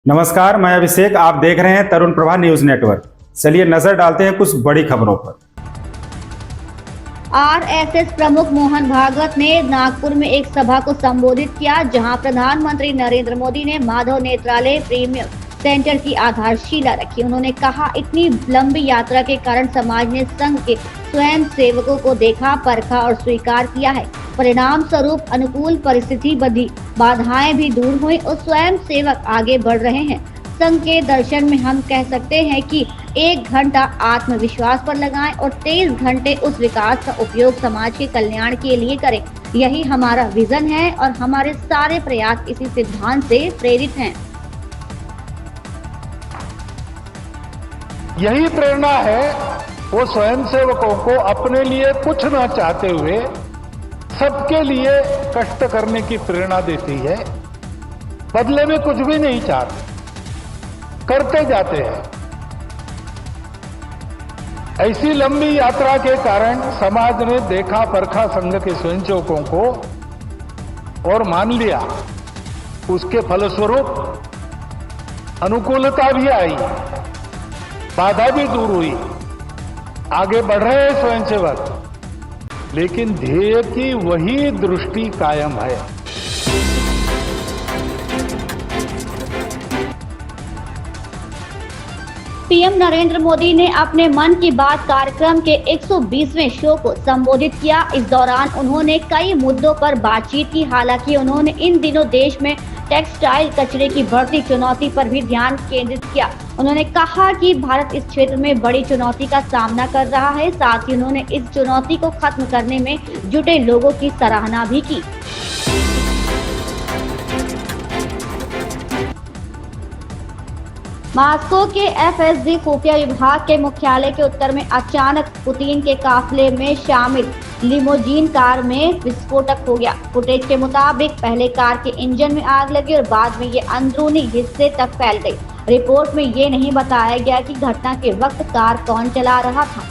नमस्कार, मैं अभिषेक। आप देख रहे हैं तरुण प्रभा न्यूज नेटवर्क। चलिए नजर डालते हैं कुछ बड़ी खबरों पर। आरएसएस प्रमुख मोहन भागवत ने नागपुर में एक सभा को संबोधित किया, जहां प्रधानमंत्री नरेंद्र मोदी ने माधव नेत्रालय प्रीमियम सेंटर की आधारशिला रखी। उन्होंने कहा, इतनी लंबी यात्रा के कारण समाज ने संघ के स्वयं सेवकों को देखा, परखा और स्वीकार किया है। परिणाम स्वरूप अनुकूल परिस्थिति बधी, बाधाएं भी दूर हुई और स्वयं सेवक आगे बढ़ रहे हैं। संघ के दर्शन में हम कह सकते हैं कि 1 घंटा आत्मविश्वास पर लगाएं और 23 घंटे उस विकास का उपयोग समाज के कल्याण के लिए करें। यही हमारा विजन है और हमारे सारे प्रयास इसी सिद्धांत से प्रेरित हैं। यही प्रेरणा है वो स्वयंसेवकों को अपने लिए कुछ न चाहते हुए सबके लिए कष्ट करने की प्रेरणा देती है। बदले में कुछ भी नहीं चाहते, करते जाते हैं। ऐसी लंबी यात्रा के कारण समाज ने देखा परखा संघ के स्वयंसेवकों को और मान लिया। उसके फलस्वरूप अनुकूलता भी आई, बाधा भी दूर हुई, आगे बढ़ रहे हैं स्वयंसेवक, लेकिन ध्येय की वही दृष्टि कायम है। पीएम नरेंद्र मोदी ने अपने मन की बात कार्यक्रम के 120वें शो को संबोधित किया। इस दौरान उन्होंने कई मुद्दों पर बातचीत की। हालांकि उन्होंने इन दिनों देश में टेक्सटाइल कचरे की बढ़ती चुनौती पर भी ध्यान केंद्रित किया। उन्होंने कहा कि भारत इस क्षेत्र में बड़ी चुनौती का सामना कर रहा है। साथ ही उन्होंने इस चुनौती को खत्म करने में जुटे लोगों की सराहना भी की। मॉस्को के एफएसडी खुफिया विभाग के मुख्यालय के उत्तर में अचानक पुतिन के काफिले में शामिल लिमोजीन कार में विस्फोटक हो गया। फुटेज के मुताबिक पहले कार के इंजन में आग लगी और बाद में ये अंदरूनी हिस्से तक फैल गई। रिपोर्ट में ये नहीं बताया गया कि घटना के वक्त कार कौन चला रहा था।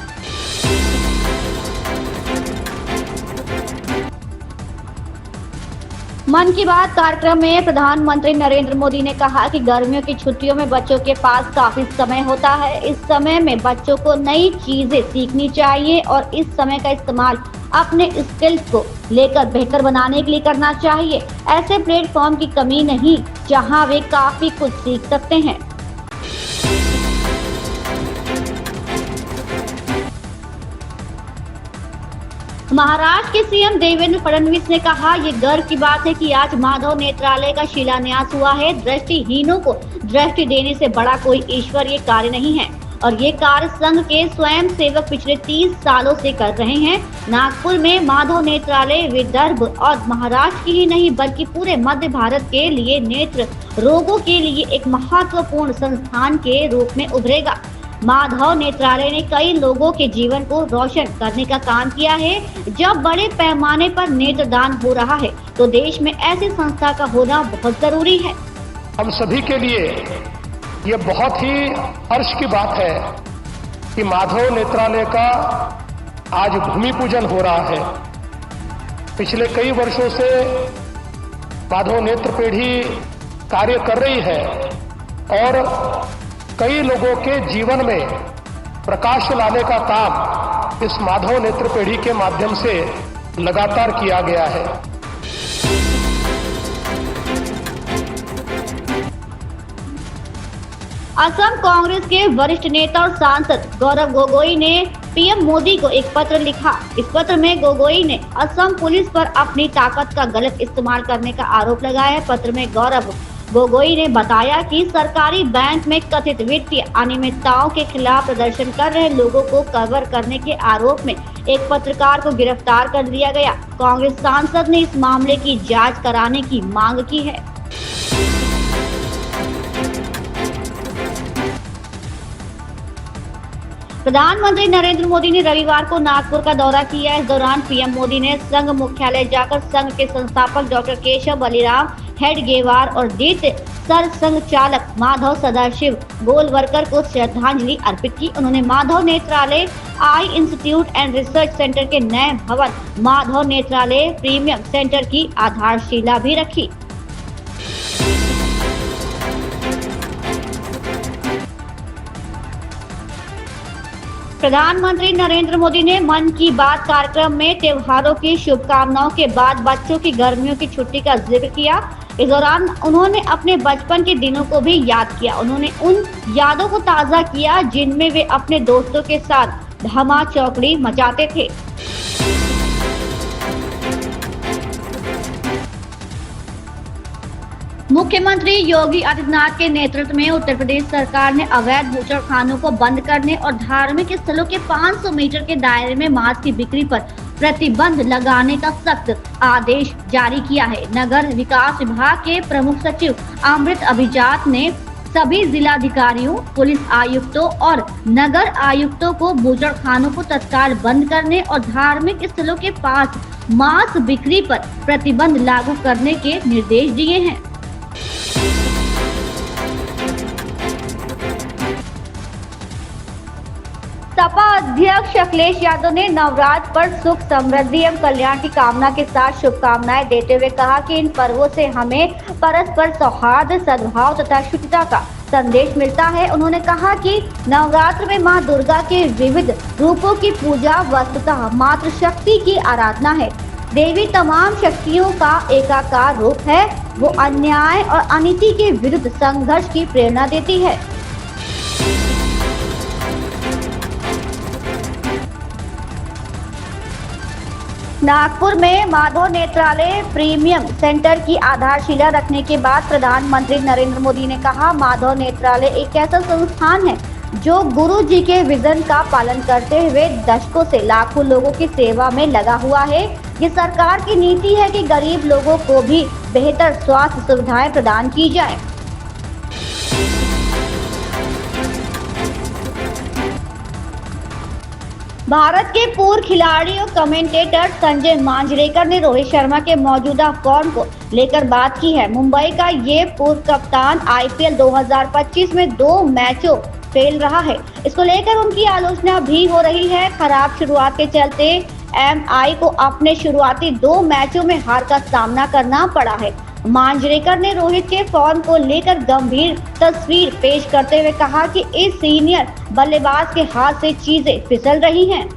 मन की बात कार्यक्रम में प्रधानमंत्री नरेंद्र मोदी ने कहा कि गर्मियों की छुट्टियों में बच्चों के पास काफी समय होता है। इस समय में बच्चों को नई चीजें सीखनी चाहिए और इस समय का इस्तेमाल अपने स्किल्स को लेकर बेहतर बनाने के लिए करना चाहिए। ऐसे प्लेटफॉर्म की कमी नहीं जहां वे काफी कुछ सीख सकते हैं। महाराष्ट्र के सीएम देवेंद्र फडणवीस ने कहा, ये गर्व की बात है कि आज माधव नेत्रालय का शिलान्यास हुआ है। दृष्टिहीनों को दृष्टि देने से बड़ा कोई ईश्वरीय कार्य नहीं है और ये कार्य संघ के स्वयं सेवक पिछले 30 सालों से कर रहे हैं। नागपुर में माधव नेत्रालय विदर्भ और महाराष्ट्र की ही नहीं बल्कि पूरे मध्य भारत के लिए नेत्र रोगों के लिए एक महत्वपूर्ण संस्थान के रूप में उभरेगा। माधव नेत्रालय ने कई लोगों के जीवन को रोशन करने का काम किया है। जब बड़े पैमाने पर नेत्रदान हो रहा है तो देश में ऐसी संस्था का होना बहुत जरूरी है। हम सभी के लिए ये बहुत ही हर्ष की बात है कि माधव नेत्रालय का आज भूमि पूजन हो रहा है। पिछले कई वर्षों से माधव नेत्र पीढ़ी कार्य कर रही है और कई लोगों के जीवन में प्रकाश लाने का काम इस माधव नेत्र पीढ़ी के माध्यम से लगातार किया गया है। असम कांग्रेस के वरिष्ठ नेता और सांसद गौरव गोगोई ने पीएम मोदी को एक पत्र लिखा। इस पत्र में गोगोई ने असम पुलिस पर अपनी ताकत का गलत इस्तेमाल करने का आरोप लगाया है। पत्र में गौरव गोगोई ने बताया कि सरकारी बैंक में कथित वित्तीय अनियमितताओं के खिलाफ प्रदर्शन कर रहे लोगों को कवर करने के आरोप में एक पत्रकार को गिरफ्तार कर लिया गया। कांग्रेस सांसद ने इस मामले की जांच कराने की मांग की है। प्रधानमंत्री नरेंद्र मोदी ने रविवार को नागपुर का दौरा किया। इस दौरान पीएम मोदी ने संघ मुख्यालय जाकर संघ के संस्थापक डॉक्टर केशव बलिराम हेडगेवार और द्वितीय सरसंघ चालक माधव सदाशिव गोलवरकर को श्रद्धांजलि अर्पित की। उन्होंने माधव नेत्रालय आई इंस्टीट्यूट एंड रिसर्च सेंटर के नए भवन माधव नेत्रालय प्रीमियम सेंटर की आधारशिला भी रखी। प्रधानमंत्री नरेंद्र मोदी ने मन की बात कार्यक्रम में त्योहारों की शुभकामनाओं के बाद बच्चों की गर्मियों की छुट्टी का जिक्र किया। इस दौरान उन्होंने अपने बचपन के दिनों को भी याद किया। उन्होंने उन यादों को ताज़ा किया जिनमें वे अपने दोस्तों के साथ धमा चौकड़ी मचाते थे। मुख्यमंत्री योगी आदित्यनाथ के नेतृत्व में उत्तर प्रदेश सरकार ने अवैध बूचड़खानों को बंद करने और धार्मिक स्थलों के 500 मीटर के दायरे में मांस की बिक्री पर प्रतिबंध लगाने का सख्त आदेश जारी किया है। नगर विकास विभाग के प्रमुख सचिव अमृत अभिजात ने सभी जिलाधिकारियों, पुलिस आयुक्तों और नगर आयुक्तों को बूचड़खानों को तत्काल बंद करने और धार्मिक स्थलों के पास मांस बिक्री पर प्रतिबंध लागू करने के निर्देश दिए हैं। सपा अध्यक्ष अखिलेश यादव ने नवरात्र पर सुख, समृद्धि एवं कल्याण की कामना के साथ शुभकामनाएं देते हुए कहा कि इन पर्वों से हमें परस्पर सौहार्द, सद्भाव तथा शुचिता का संदेश मिलता है। उन्होंने कहा कि नवरात्र में मां दुर्गा के विविध रूपों की पूजा वस्तुतः मातृशक्ति की आराधना है। देवी तमाम शक्तियों का एकाकार रूप है। वो अन्याय और अनीति के विरुद्ध संघर्ष की प्रेरणा देती है। नागपुर में माधव नेत्रालय प्रीमियम सेंटर की आधारशिला रखने के बाद प्रधानमंत्री नरेंद्र मोदी ने कहा, माधव नेत्रालय एक ऐसा संस्थान है जो गुरु जी के विजन का पालन करते हुए दशकों से लाखों लोगों की सेवा में लगा हुआ है। ये सरकार की नीति है कि गरीब लोगों को भी बेहतर स्वास्थ्य सुविधाएं प्रदान की जाए। भारत के पूर्व खिलाड़ी और कमेंटेटर संजय मांजरेकर ने रोहित शर्मा के मौजूदा फॉर्म को लेकर बात की है। मुंबई का ये पूर्व कप्तान आईपीएल 2025 में 2 मैचों फेल रहा है। इसको लेकर उनकी आलोचना भी हो रही है। खराब शुरुआत के चलते एमआई को अपने शुरुआती 2 मैचों में हार का सामना करना पड़ा है। मांजरेकर ने रोहित के फॉर्म को लेकर गंभीर तस्वीर पेश करते हुए कहा कि इस सीनियर बल्लेबाज के हाथ से चीजें फिसल रही हैं।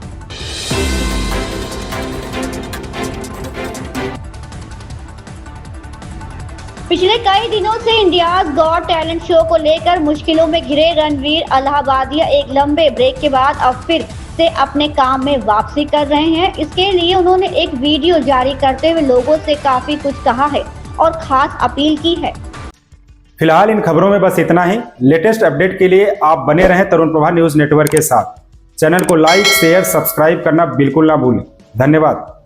पिछले कई दिनों से इंडियाज गॉट टैलेंट शो को लेकर मुश्किलों में घिरे रणवीर अलाहाबादिया एक लंबे ब्रेक के बाद अब फिर से अपने काम में वापसी कर रहे हैं। इसके लिए उन्होंने एक वीडियो जारी करते हुए लोगों से काफी कुछ कहा है और खास अपील की है। फिलहाल इन खबरों में बस इतना ही। लेटेस्ट अपडेट के लिए आप बने रहें तरुण प्रभा न्यूज नेटवर्क के साथ। चैनल को लाइक, शेयर, सब्सक्राइब करना बिल्कुल ना भूलें। धन्यवाद।